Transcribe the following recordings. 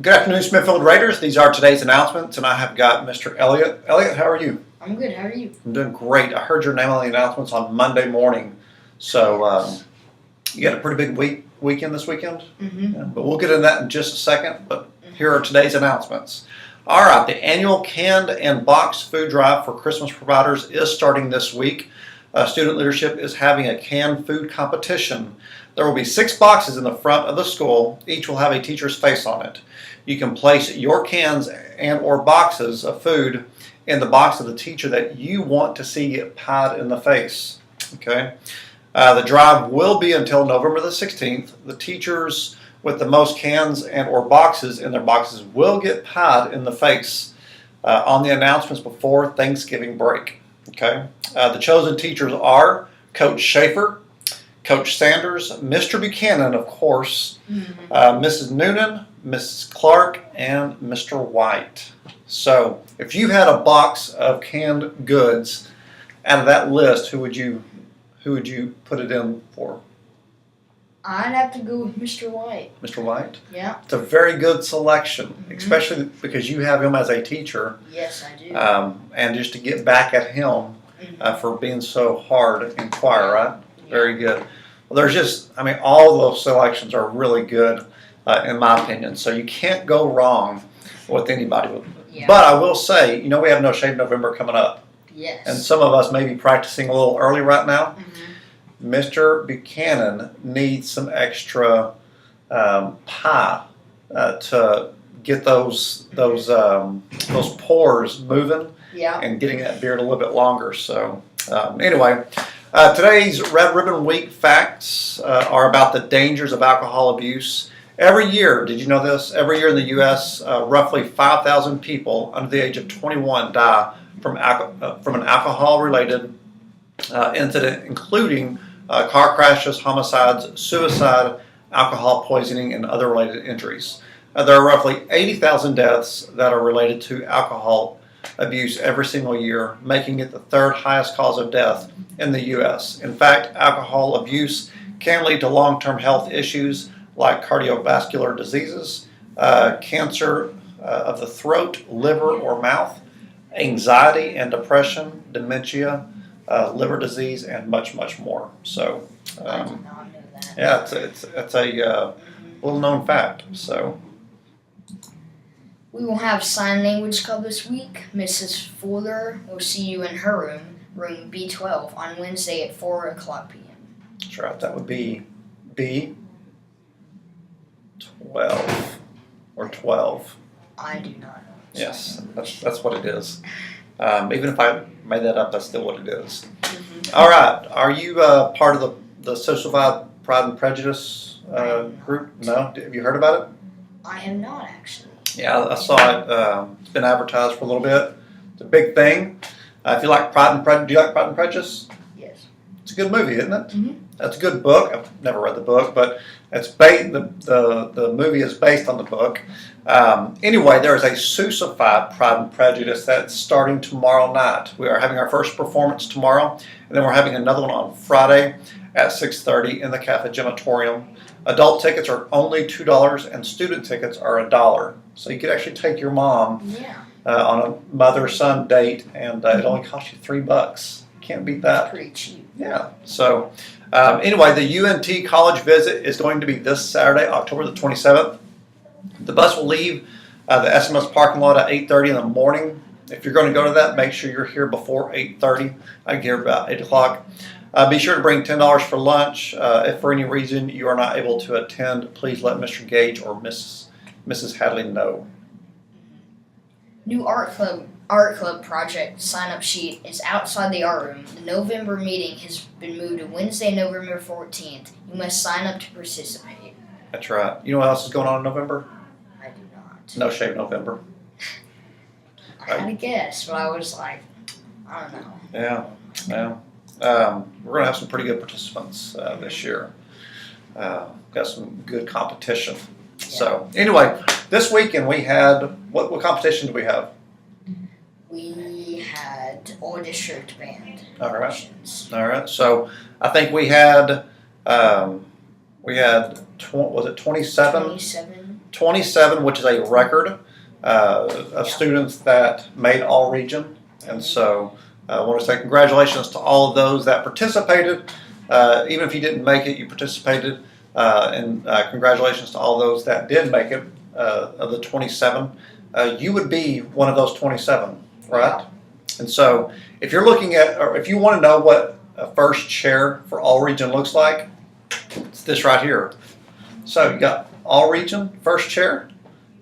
Good afternoon, Smithfield Raiders. These are today's announcements, and I have got Mr. Elliott. Elliott, how are you? I'm good. How are you? I'm doing great. I heard your name on the announcements on Monday morning. So you had a pretty big weekend this weekend? Mm-hmm. Yeah, but we'll get into that in just a second. But here are today's announcements. All right, the annual canned and boxed food drive for Christmas providers is starting this week. Student leadership is having a canned food competition. There will be 6 boxes in the front of the school. Each will have a teacher's face on it. You can place your cans and or boxes of food in the box of the teacher that you want to see get pied in the face. Okay. The drive will be until November the 16th. The teachers with the most cans and or boxes in their boxes will get pied in the face on the announcements before Thanksgiving break. Okay. The chosen teachers are Coach Schaefer, Coach Sanders, Mr. Buchanan, of course, Mrs. Noonan, Mrs. Clark, and Mr. White. So, if you had a box of canned goods out of that list, who would you put it in for? I'd have to go with Mr. White. Mr. White? Yeah. It's a very good selection, especially because you have him as a teacher. Yes, I do. And just to get back at him for being so hard in choir, right? Yeah. Very good. Well, there's just, all of those selections are really good, in my opinion. So you can't go wrong with anybody. Yeah. But I will say, we have No Shave November coming up. Yes. And some of us may be practicing a little early right now. Mr. Buchanan needs some extra pie to get those pores moving and getting that beard a little bit longer. So anyway, today's Red Ribbon Week facts are about the dangers of alcohol abuse. Every year, did you know this? Every year in the U.S., roughly 5,000 people under the age of 21 die from an alcohol-related incident, including car crashes, homicides, suicide, alcohol poisoning, and other related injuries. There are roughly 80,000 deaths that are related to alcohol abuse every single year, making it the 3rd highest cause of death in the U.S. In fact, alcohol abuse can lead to long-term health issues like cardiovascular diseases, cancer of the throat, liver, or mouth, anxiety and depression, dementia, liver disease, and much, much more. So, I did not know that. yeah, it's a little-known fact. So, We will have sign language club this week. Mrs. Fuller will see you in her room B12, on Wednesday at 4 o'clock p.m. that's right. That would be B12 or 12. I do not know. Yes, that's what it is. Even if I made that up, that's still what it is. All right. Are you part of the Social Pride and Prejudice group? No? Have you heard about it? I have not, actually. Yeah, I saw it. It's been advertised for a little bit. It's a big thing. If you like Pride and Prejudice, do you like Pride and Prejudice? Yes. It's a good movie, isn't it? Mm-hmm. That's a good book. I've never read the book, but it's the movie is based on the book. Anyway, there is a Sousa-fied Pride and Prejudice that's starting tomorrow night. We are having our first performance tomorrow, and then we're having another one on Friday at 6:30 in the Cafe Gematorium. Adult tickets are only $2, and student tickets are $1. So you could actually take your mom on a mother-son date, and it only costs you $3. Can't beat that. That's pretty cheap. Yeah. So anyway, the UNT college visit is going to be this Saturday, October the 27th. The bus will leave the SMS parking lot at 8:30 in the morning. If you're going to go to that, make sure you're here before 8:30. I get here about 8 o'clock. Be sure to bring $10 for lunch. If for any reason you are not able to attend, please let Mr. Gage or Mrs. Hadley know. New art club project sign-up sheet is outside the art room. The November meeting has been moved to Wednesday, November 14th. You must sign up to participate. That's right. You know what else is going on in November? I do not. No Shave November. I had a guess, but I was like, I don't know. Yeah. We're going to have some pretty good participants this year. Got some good competition. Yeah. So anyway, this weekend we had, what competition did we have? We had all district band All right. auditions. All right. So I think we had was it 27? 27. 27, which is a record of students that made all region. And so I want to say congratulations to all of those that participated. Even if you didn't make it, you participated. And congratulations to all those that did make it, of the 27. You would be one of those 27, right? And so if you're looking at, or if you want to know what a first chair for all region looks like, it's this right here. So you got all region, first chair,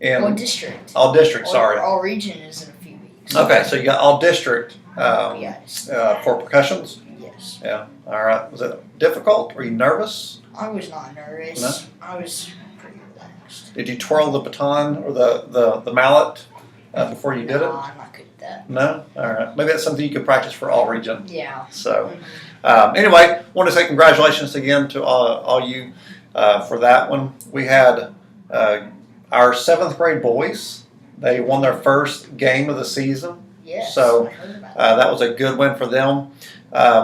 and All district. all district, sorry. All region is in a few weeks. Okay, so you got all district Yes. for percussions. Yes. Yeah. All right. Was it difficult? Were you nervous? I was not nervous. No? I was pretty relaxed. Did you twirl the baton or the mallet before you did No, it? I'm not good at that. No. All right. Maybe that's something you could practice for all region. Yeah. So, anyway, want to say congratulations again to all you for that one. We had our 7th grade boys. They won their first game of the season. Yes. So, I heard about that. that was a good win for them.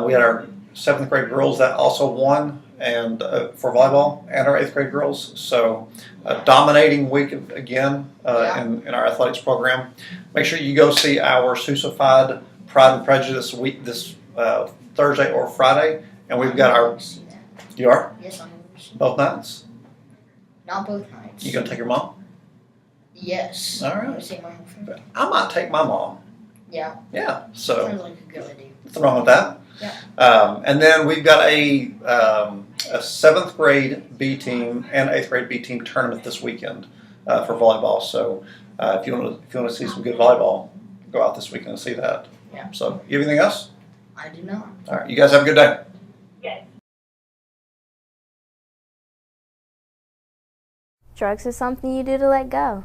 We had our 7th grade girls that also won and for volleyball, and our 8th grade girls. So, a dominating week again in our athletics program. Make sure you go see our Sousafied Pride and Prejudice week this Thursday or Friday. And we've got our. See that. You are? Yes, I'm going to see that. Both nights? Not both nights. You gonna take your mom? Yes. All right. I'm going to see my girlfriend. I might take my mom. Yeah. Yeah. So. Sounds like a good idea. Nothing wrong with that. Yeah. And then we've got a 7th grade B team and 8th grade B team tournament this weekend for volleyball. So if you want to see some good volleyball, go out this weekend and see that. Yeah. So you have anything else? I do not. All right. You guys have a good day. Drugs is something you do to let go.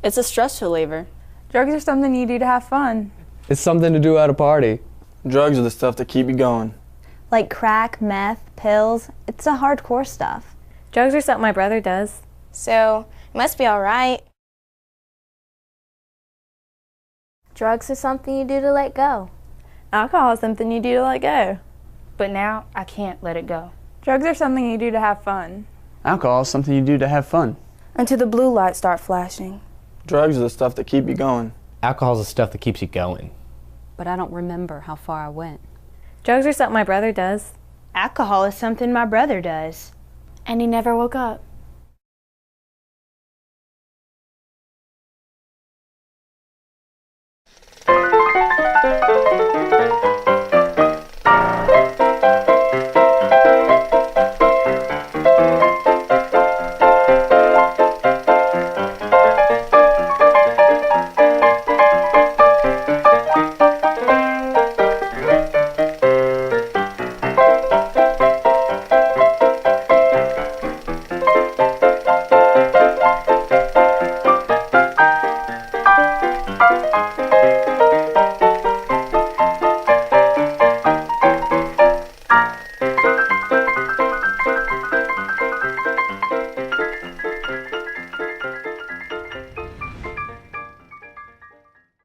It's a stress reliever. Drugs are something you do to have fun. It's something to do at a party. Drugs are the stuff that keep you going. Like crack, meth, pills. It's the hardcore stuff. Drugs are something my brother does. So, it must be alright. Drugs is something you do to let go. Alcohol is something you do to let go. But now I can't let it go. Drugs are something you do to have fun. Alcohol is something you do to have fun. Until the blue lights start flashing. Drugs are the stuff that keep you going. Alcohol's the stuff that keeps you going. But I don't remember how far I went. Drugs are something my brother does. Alcohol is something my brother does. And he never woke up.